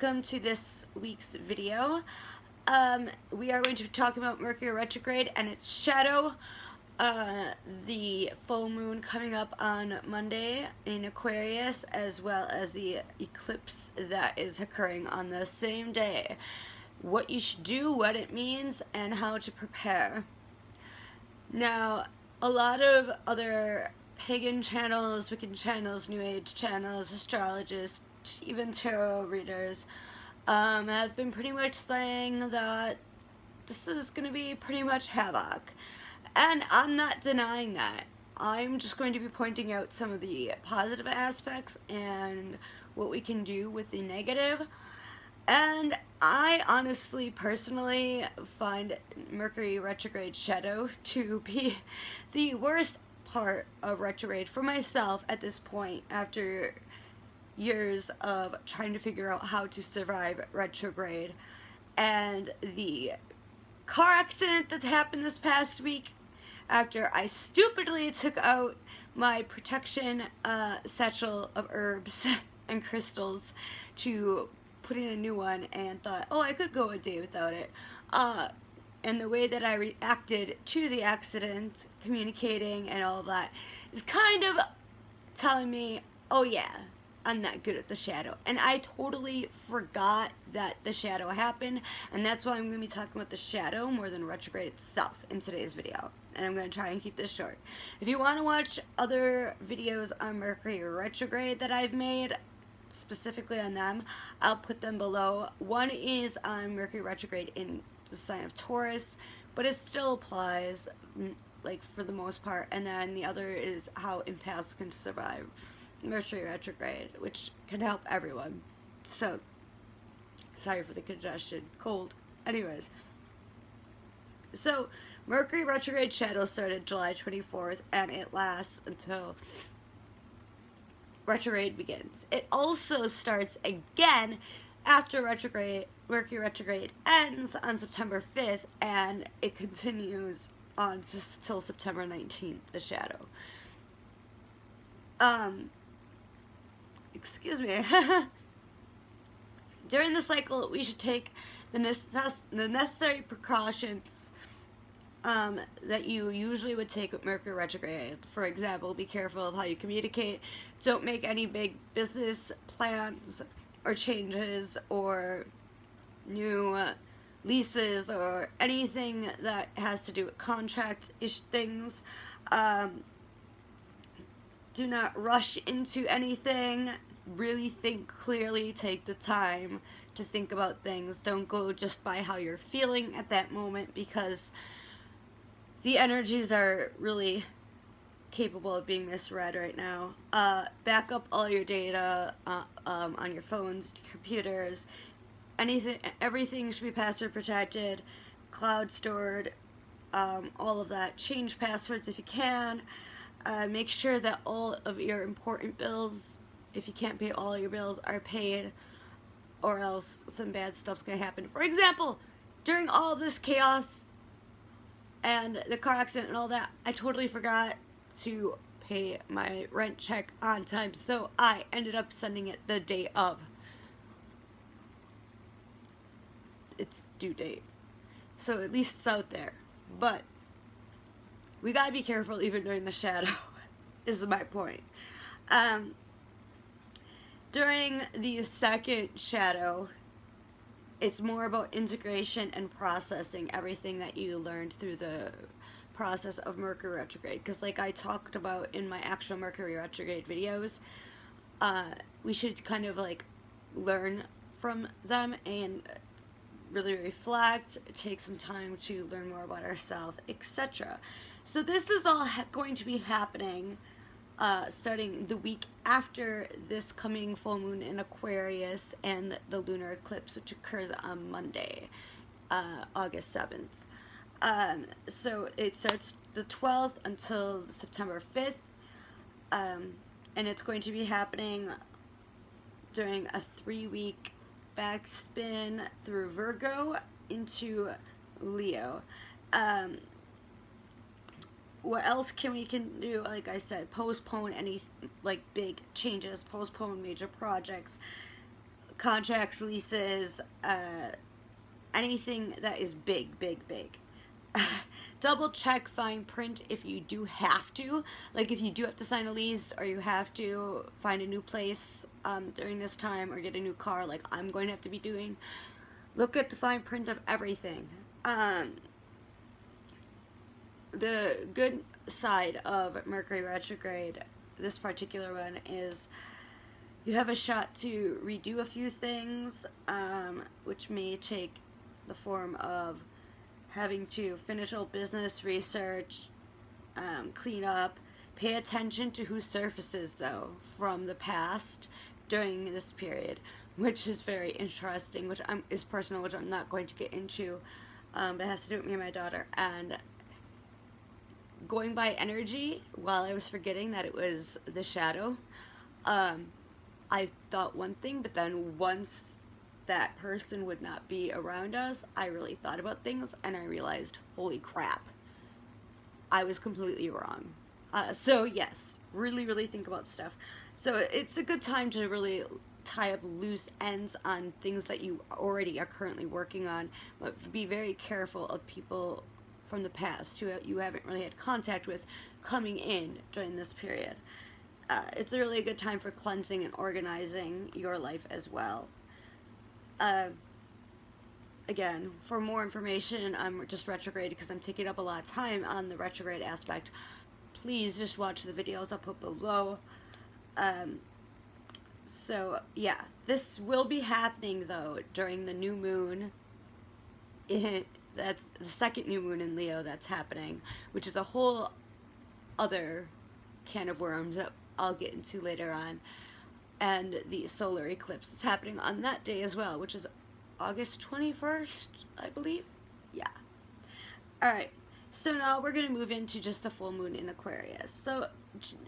welcome to this week's video. We are going to be talking about Mercury Retrograde and its shadow, the full moon coming up on Monday in Aquarius, as well as the eclipse that is occurring on the same day. What you should do, what it means, and how to prepare. Now, a lot of other pagan channels, Wiccan channels, New Age channels, astrologists, even tarot readers have been pretty much saying that this is going to be pretty much havoc. And I'm not denying that. I'm just going to be pointing out some of the positive aspects and what we can do with the negative. And I honestly, personally, find Mercury retrograde shadow to be the worst part of retrograde for myself at this point, after years of trying to figure out how to survive retrograde. And the car accident that happened this past week, after I stupidly took out my protection satchel of herbs and crystals to put in a new one, and thought, oh, I could go a day without it. And the way that I reacted to the accident, communicating and all of that, is kind of telling me, oh yeah, I'm not good at the shadow. And I totally forgot that the shadow happened, and that's why I'm going to be talking about the shadow more than retrograde itself in today's video. And I'm going to try and keep this short. If you want to watch other videos on Mercury retrograde that I've made, specifically on them, I'll put them below. One is on Mercury retrograde in the sign of Taurus, but it still applies, like, for the most part. And then the other is how empaths can survive Mercury retrograde, which can help everyone. So, sorry for the congestion, cold. Anyways, so Mercury retrograde shadow started July 24th, and it lasts until retrograde begins. It also starts again after Mercury retrograde ends on September 5th, and it continues on till September 19th, the shadow. Excuse me. During the cycle, we should take the necessary precautions that you usually would take with Mercury retrograde. For example, be careful of how you communicate. Don't make any big business plans or changes or new leases or anything that has to do with contract-ish things. Do not rush into anything. Really think clearly. Take the time to think about things. Don't go just by how you're feeling at that moment, because the energies are really capable of being misread right now. Back up all your data on your phones, computers, everything should be password protected, cloud stored, all of that. Change passwords if you can. Make sure that all of your important bills, if you can't pay all your bills, are paid, or else some bad stuff's gonna happen. For example, during all this chaos and the car accident and all that, I totally forgot to pay my rent check on time, so I ended up sending it the day of its due date. So at least it's out there. But we gotta be careful even during the shadow, is my point. During the second shadow, it's more about integration and processing everything that you learned through the process of Mercury retrograde. Because like I talked about in my actual Mercury retrograde videos, we should kind of like learn from them and really reflect, take some time to learn more about ourselves, etc. So this is all going to be happening starting the week after this coming full moon in Aquarius and the lunar eclipse, which occurs on Monday, August 7th. So it starts the 12th until September 5th, and it's going to be happening during a 3-week backspin through Virgo into Leo. What else can we do? Like I said, postpone any like big changes, postpone major projects, contracts, leases, anything that is big, big, big. Double check fine print if you do have to. Like if you do have to sign a lease or you have to find a new place during this time or get a new car, like I'm going to have to be doing. Look at the fine print of everything. The good side of Mercury Retrograde, this particular one, is you have a shot to redo a few things, which may take the form of having to finish old business, research, clean up. Pay attention to who surfaces, though, from the past during this period, which is very interesting, which is personal, which I'm not going to get into, but it has to do with me and my daughter. And going by energy, while I was forgetting that it was the shadow, I thought one thing, but then once that person would not be around us, I really thought about things, and I realized, holy crap, I was completely wrong. So yes, really, really think about stuff. So it's a good time to really tie up loose ends on things that you already are currently working on, but be very careful of people from the past who you haven't really had contact with coming in during this period. It's a really good time for cleansing and organizing your life as well. Again, for more information, I'm just retrograde because I'm taking up a lot of time on the retrograde aspect. Please just watch the videos I'll put below. So yeah, this will be happening though during the new moon. That's the second new moon in Leo that's happening, which is a whole other can of worms that I'll get into later on. And the solar eclipse is happening on that day as well, which is August 21st, I believe. Yeah. Alright, so now we're going to move into just the full moon in Aquarius. So,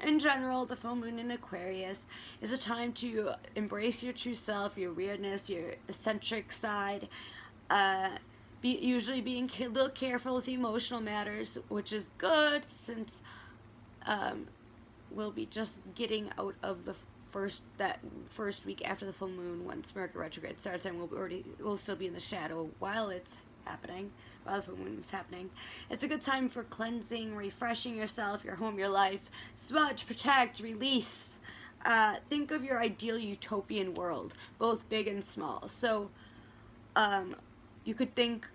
in general, the full moon in Aquarius is a time to embrace your true self, your weirdness, your eccentric side, usually being a little careful with emotional matters, which is good since we'll be just getting out of the first week after the full moon once Mercury retrograde starts, and we'll still be in the shadow while it's happening, while the full moon is happening. It's a good time for cleansing, refreshing yourself, your home, your life. Smudge, protect, release. Think of your ideal utopian world, both big and small. So you could think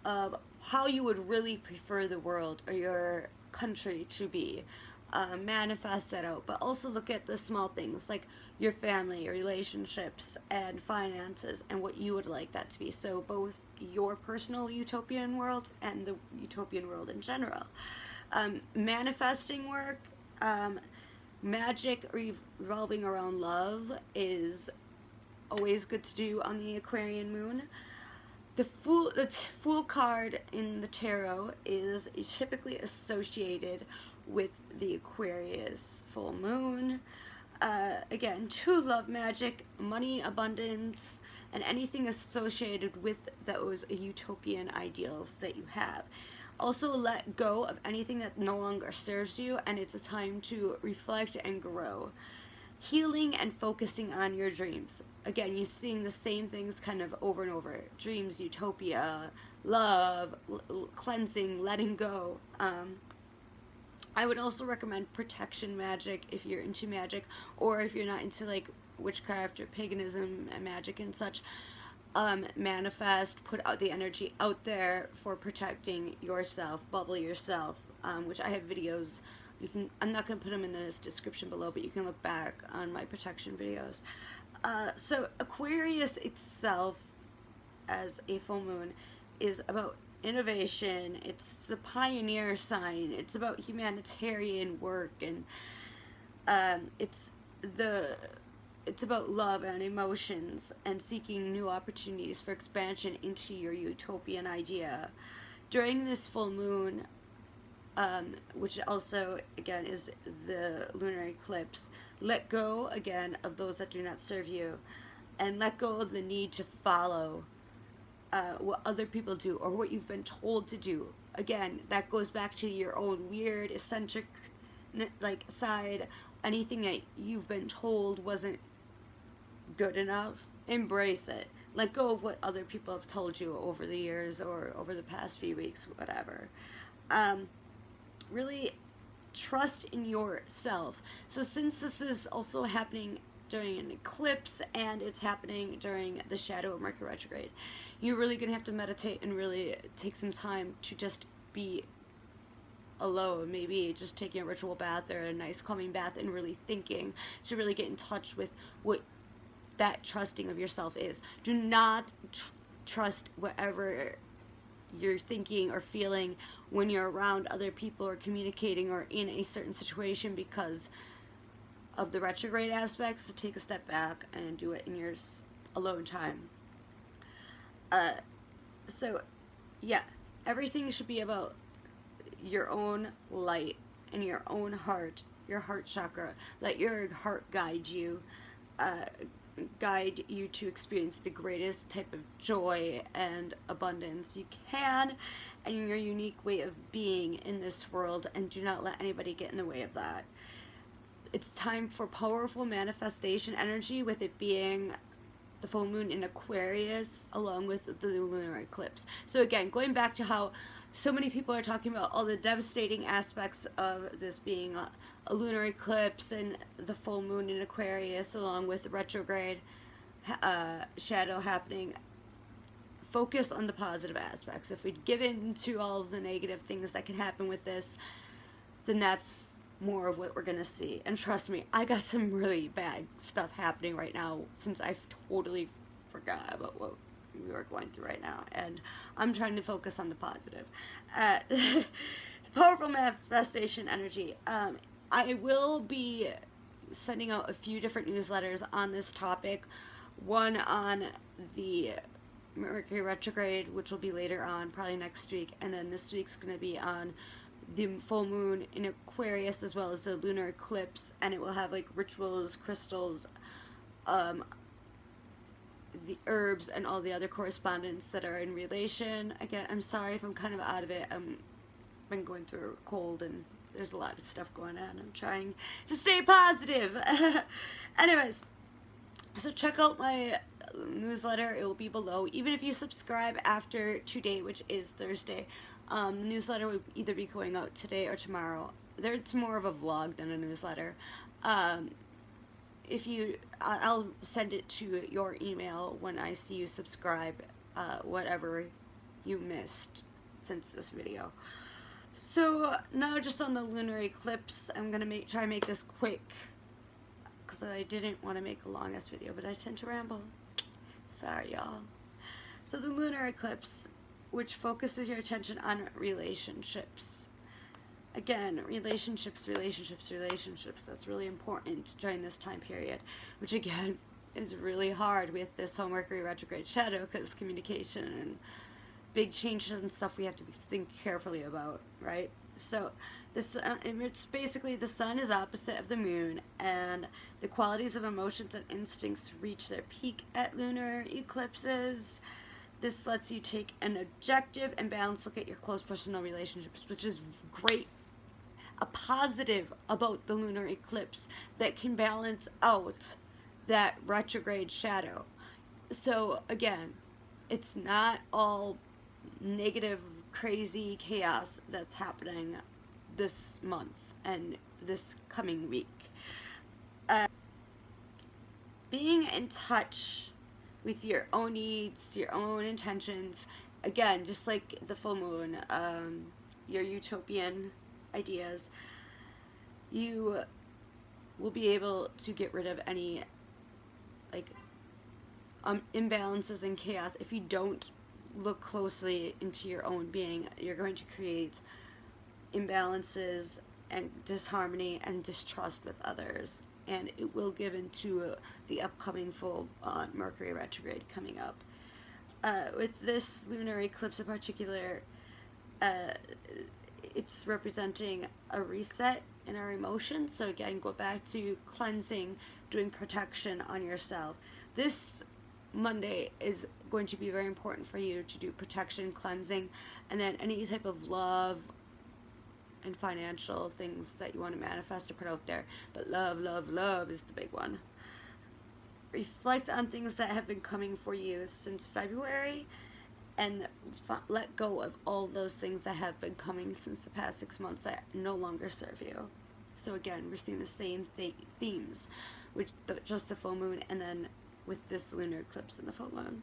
of how you would really prefer the world or your country to be. Manifest that out, but also look at the small things like your family, your relationships, and finances, and what you would like that to be. So both your personal utopian world and the utopian world in general. Manifesting work, magic revolving around love is always good to do on the Aquarian moon. The Fool card in the tarot is typically associated with the Aquarius full moon. Again, to love, magic, money, abundance, and anything associated with those utopian ideals that you have. Also, let go of anything that no longer serves you, and it's a time to reflect and grow. Healing and focusing on your dreams. Again, you're seeing the same things kind of over and over. Dreams, utopia, love, cleansing, letting go. I would also recommend protection magic if you're into magic, or if you're not into like witchcraft or paganism and magic and such. Manifest, put out the energy out there for protecting yourself, bubble yourself, which I have videos. I'm not going to put them in the description below, but you can look back on my protection videos. So Aquarius itself, as a full moon, is about innovation. It's the pioneer sign. It's about humanitarian work, and it's about love and emotions and seeking new opportunities for expansion into your utopian idea. During this full moon, which also, again, is the lunar eclipse, let go, again, of those that do not serve you, and let go of the need to follow what other people do or what you've been told to do. Again, that goes back to your own weird, eccentric, side. Anything that you've been told wasn't good enough Embrace it. Let go of what other people have told you over the years or over the past few weeks, whatever. Really trust in yourself. So since this is also happening during an eclipse and it's happening during the shadow of Mercury retrograde, you're really going to have to meditate and really take some time to just be alone, maybe just taking a ritual bath or a nice calming bath and really thinking to really get in touch with what that trusting of yourself is. Do not trust whatever you're thinking or feeling when you're around other people or communicating or in a certain situation because of the retrograde aspect. So take a step back and do it in your alone time. So yeah, everything should be about your own light and your own heart, your heart chakra. Let your heart guide you to experience the greatest type of joy and abundance you can, and your unique way of being in this world, and do not let anybody get in the way of that. It's time for powerful manifestation energy, with it being the full moon in Aquarius along with the lunar eclipse. So again, going back to how so many people are talking about all the devastating aspects of this being a lunar eclipse and the full moon in Aquarius along with the retrograde shadow happening. Focus on the positive aspects. If we give in to all of the negative things that can happen with this, then that's more of what we're gonna see. And trust me, I got some really bad stuff happening right now since I've totally forgot about what we are going through right now, and I'm trying to focus on the positive. Powerful manifestation energy. I will be sending out a few different newsletters on this topic. One on the Mercury retrograde, which will be later on, probably next week, and then this week's going to be on the full moon in Aquarius as well as the lunar eclipse, and it will have like rituals, crystals, the herbs, and all the other correspondence that are in relation. Again, I'm sorry if I'm kind of out of it. I've been going through a cold and there's a lot of stuff going on. I'm trying to stay positive. Anyways, so check out my newsletter. It will be below. Even if you subscribe after today, which is Thursday, the newsletter will either be going out today or tomorrow. It's more of a vlog than a newsletter. I'll send it to your email when I see you subscribe, whatever you missed since this video. So now just on the lunar eclipse, I'm gonna try and make this quick because I didn't want to make a long ass video, but I tend to ramble. Sorry, y'all. So the lunar eclipse, which focuses your attention on relationships. Again, relationships. That's really important during this time period, which again is really hard with this whole Mercury retrograde shadow, because communication and big changes and stuff we have to think carefully about, right? So this it's basically the sun is opposite of the moon, and the qualities of emotions and instincts reach their peak at lunar eclipses. This lets you take an objective and balanced look at your close personal relationships, which is great. A positive about the lunar eclipse that can balance out that retrograde shadow. So again, it's not all negative, crazy chaos that's happening this month and this coming week. Being in touch with your own needs, your own intentions, again, just like the full moon, your utopian ideas, you will be able to get rid of any imbalances and chaos. If you don't look closely into your own being, you're going to create imbalances and disharmony and distrust with others, and it will give into the upcoming full Mercury retrograde coming up. With this lunar eclipse in particular, it's representing a reset in our emotions. So again, go back to cleansing, doing protection on yourself. This Monday is going to be very important for you to do protection, cleansing, and then any type of love and financial things that you want to manifest or put out there. But love is the big one. reflect on things that have been coming for you since February, and let go of all those things that have been coming since the past 6 months that no longer serve you. So again, we're seeing the same themes, with just the full moon, and then with this lunar eclipse and the full moon.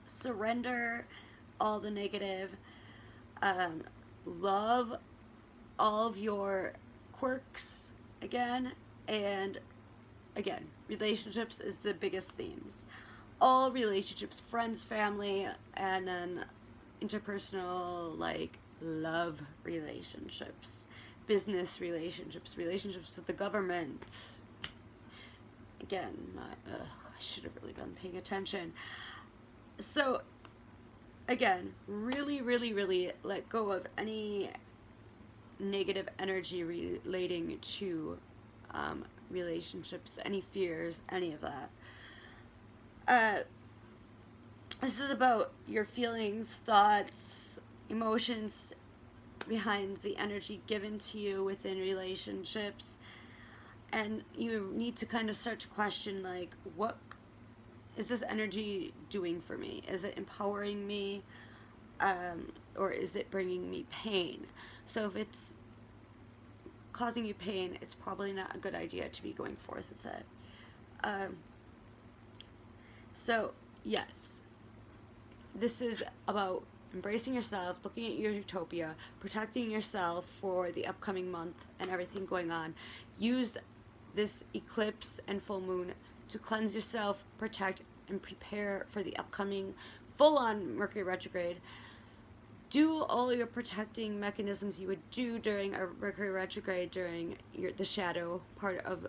Surrender all the negative. Love all of your quirks again, and again, relationships is the biggest themes. All relationships, friends, family, and then interpersonal, like love relationships, business relationships, relationships with the government. Again, I should have really been paying attention. So, again, really, really, really let go of any negative energy relating to relationships, any fears, any of that. This is about your feelings, thoughts, emotions behind the energy given to you within relationships. And you need to kind of start to question, like, what is this energy doing for me? Is it empowering me? Or is it bringing me pain? So if it's causing you pain, it's probably not a good idea to be going forth with it. So, yes, this is about embracing yourself, looking at your utopia, protecting yourself for the upcoming month and everything going on. Use this eclipse and full moon to cleanse yourself, protect, and prepare for the upcoming full-on Mercury retrograde. Do all your protecting mechanisms you would do during a Mercury retrograde, during the shadow part of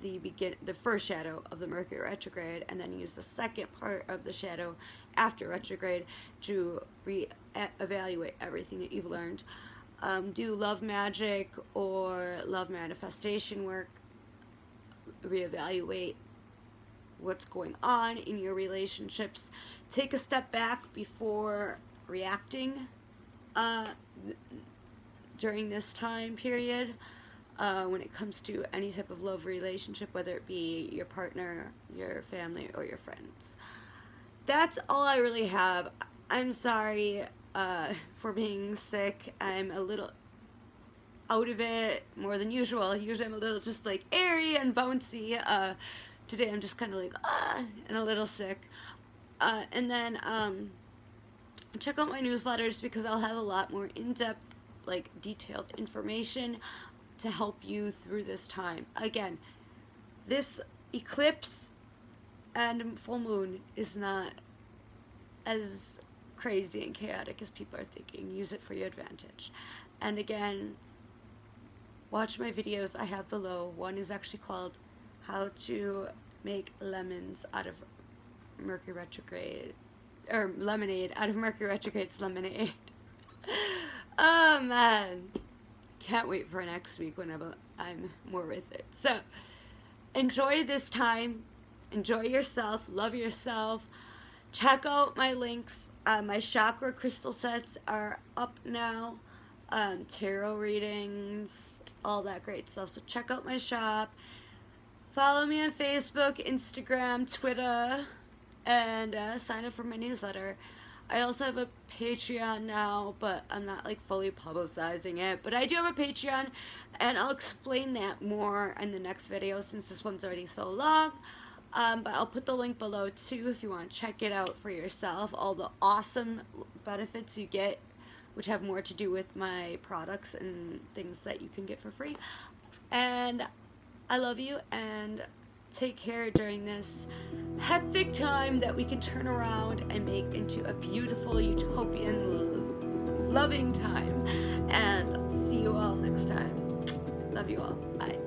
the first shadow of the Mercury retrograde, and then use the second part of the shadow after retrograde to re-evaluate everything that you've learned. Do love magic or love manifestation work. Reevaluate what's going on in your relationships. Take a step back before reacting during this time period. When it comes to any type of love relationship, whether it be your partner, your family, or your friends. That's all I really have. I'm sorry for being sick. I'm a little out of it more than usual. Usually I'm a little just like airy and bouncy. Today I'm just kind of like, and a little sick. And then check out my newsletters, because I'll have a lot more in-depth, like detailed information to help you through this time. Again, this eclipse and full moon is not as crazy and chaotic as people are thinking. Use it for your advantage. And again, watch my videos I have below. One is actually called How to Make Lemons Out of Mercury Retrograde, or lemonade out of Mercury Retrograde's lemonade. Oh man, can't wait for next week whenever I'm more with it. So enjoy this time, enjoy yourself, love yourself. Check out my links. My chakra crystal sets are up now, tarot readings, all that great stuff. So check out my shop. Follow me on Facebook, Instagram, Twitter, and sign up for my newsletter. I also have a Patreon now, but I'm not like fully publicizing it. But I do have a Patreon, and I'll explain that more in the next video since this one's already so long. But I'll put the link below too if you want to check it out for yourself. All the awesome benefits you get, which have more to do with my products and things that you can get for free. And I love you, and take care during this hectic time that we can turn around and make into a beautiful, utopian, loving time. And see you all next time. Love you all. Bye.